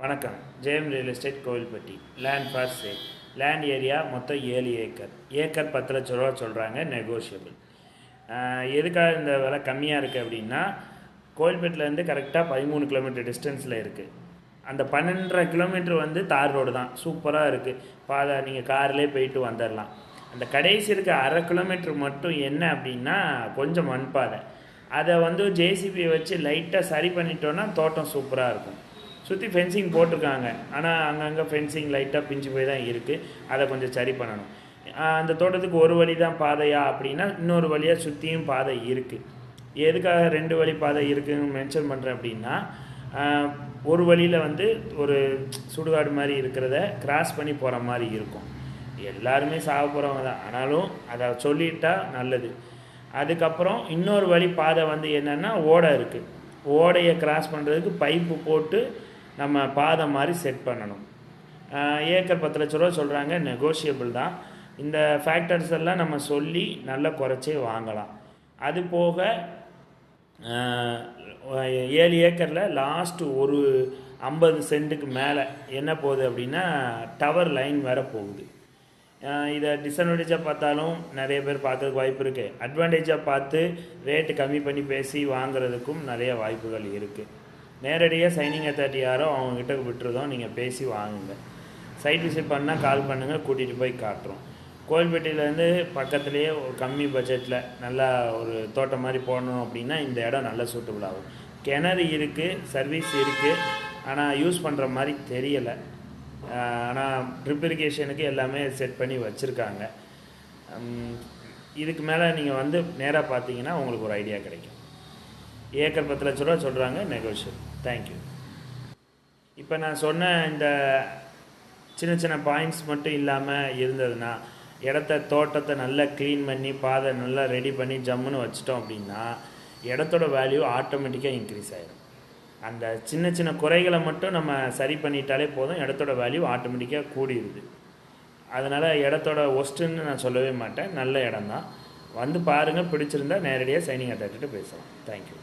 வணக்கம். Jayam real estate Kovilpatti. Land for sale. Land area மொத்தம் 7 acre. Acre 10 லட்ச ரூபா சொல்கிறாங்க, நெகோஷியபிள். எதுக்காக இந்த விலை கம்மியாக இருக்குது அப்படின்னா, கோவில்பேட்டிலேருந்து கரெக்டாக 13 கிலோமீட்டர் டிஸ்டன்ஸில் இருக்குது. அந்த 12.5 கிலோமீட்டர் வந்து தார் ரோடு தான், சூப்பராக இருக்குது. பாதை நீங்கள் கார்லேயே போயிட்டு வந்துடலாம். அந்த கடைசி இருக்க 1/2 கிலோமீட்டர் மட்டும் என்ன அப்படின்னா கொஞ்சம் மண் பாதை. அதை வந்து ஜேசிபியை வச்சு லைட்டாக சரி பண்ணிட்டோன்னா தோட்டம் சூப்பராக இருக்கும். சுற்றி ஃபென்சிங் போட்டிருக்காங்க, ஆனால் அங்கங்கே ஃபென்சிங் லைட்டாக பிஞ்சு போய் தான் இருக்குது. அதை கொஞ்சம் சரி பண்ணணும். அந்த தோட்டத்துக்கு ஒரு வழி தான் பாதையா அப்படின்னா இன்னொரு வழியாக சுற்றியும் பாதை இருக்குது. எதுக்காக 2 வழி பாதை இருக்குதுன்னு மென்ஷன் பண்ணுறேன் அப்படின்னா, ஒரு வழியில் வந்து ஒரு சுடுகாடு மாதிரி இருக்கிறத கிராஸ் பண்ணி போகிற மாதிரி இருக்கும். எல்லாருமே சாக போகிறவங்க தான், ஆனாலும் அதை சொல்லிட்டா நல்லது. அதுக்கப்புறம் இன்னொரு வழி பாதை வந்து என்னென்னா ஓடை இருக்குது. ஓடையை கிராஸ் பண்ணுறதுக்கு பைப்பு போட்டு நம்ம பாதை மாதிரி செட் பண்ணணும். ஏக்கர் 10 லட்ச ரூபா சொல்கிறாங்க, நெகோஷியபிள் தான். இந்த ஃபேக்டர்ஸ் எல்லாம் நம்ம சொல்லி நல்லா குறைச்சே வாங்கலாம். அது போக 7 ஏக்கரில் லாஸ்ட்டு ஒரு 50 சென்ட்டுக்கு மேலே என்ன போகுது அப்படின்னா டவர் லைன் வேறு போகுது. இதை டிஸ்அட்வான்டேஜாக பார்த்தாலும் நிறைய பேர் பார்க்கறதுக்கு வாய்ப்பு இருக்குது. அட்வான்டேஜாக பார்த்து ரேட்டு கம்மி பண்ணி பேசி வாங்குறதுக்கும் நிறைய வாய்ப்புகள் இருக்குது. நேரடியாக சைனிங் அத்தாரிட்டி யாரோ அவங்கக்கிட்ட விட்டுருதோம், நீங்கள் பேசி வாங்குங்க. சைட் விசிட் பண்ணால் கால் பண்ணுங்கள், கூட்டிகிட்டு போய் காட்டுறோம். கோவில்பேட்டையிலேருந்து பக்கத்துலேயே ஒரு கம்மி பட்ஜெட்டில் நல்லா ஒரு தோட்டம் மாதிரி போடணும் அப்படின்னா இந்த இடம் நல்லா சூட்டபுள் ஆகும். கிணறு இருக்குது, சர்வீஸ் இருக்குது, ஆனால் யூஸ் பண்ணுற மாதிரி தெரியலை. ஆனால் ட்ரிப் இரிகேஷனுக்கு எல்லாமே செட் பண்ணி வச்சுருக்காங்க. இதுக்கு மேலே நீங்கள் வந்து நேராக பார்த்தீங்கன்னா உங்களுக்கு ஒரு ஐடியா கிடைக்கும். ஏக்கர் 10 லட்ச ரூபா சொல்கிறாங்க, நெகோஷியபிள். தேங்க்யூ. இப்போ நான் சொன்ன இந்த சின்ன சின்ன பாயிண்ட்ஸ் மட்டும் இல்லாமல் இருந்ததுன்னா, தோட்டத்தை நல்லா க்ளீன் பண்ணி பாதை நல்லா ரெடி பண்ணி ஜம்முன்னு வச்சிட்டோம் அப்படின்னா இடத்தோட வேல்யூ ஆட்டோமேட்டிக்காக இன்க்ரீஸ் ஆகிடும். அந்த சின்ன சின்ன குறைகளை மட்டும் நம்ம சரி பண்ணிட்டாலே போதும், இடத்தோட வேல்யூ ஆட்டோமேட்டிக்காக கூடிடுது. அதனால் இடத்தோட ஒஸ்ட்டுன்னு நான் சொல்லவே மாட்டேன், நல்ல இடம் தான். வந்து பாருங்கள், பிடிச்சிருந்தா நேரடியாக சைனிங் அத்தாரிட்டிகிட்ட பேசலாம். தேங்க்யூ.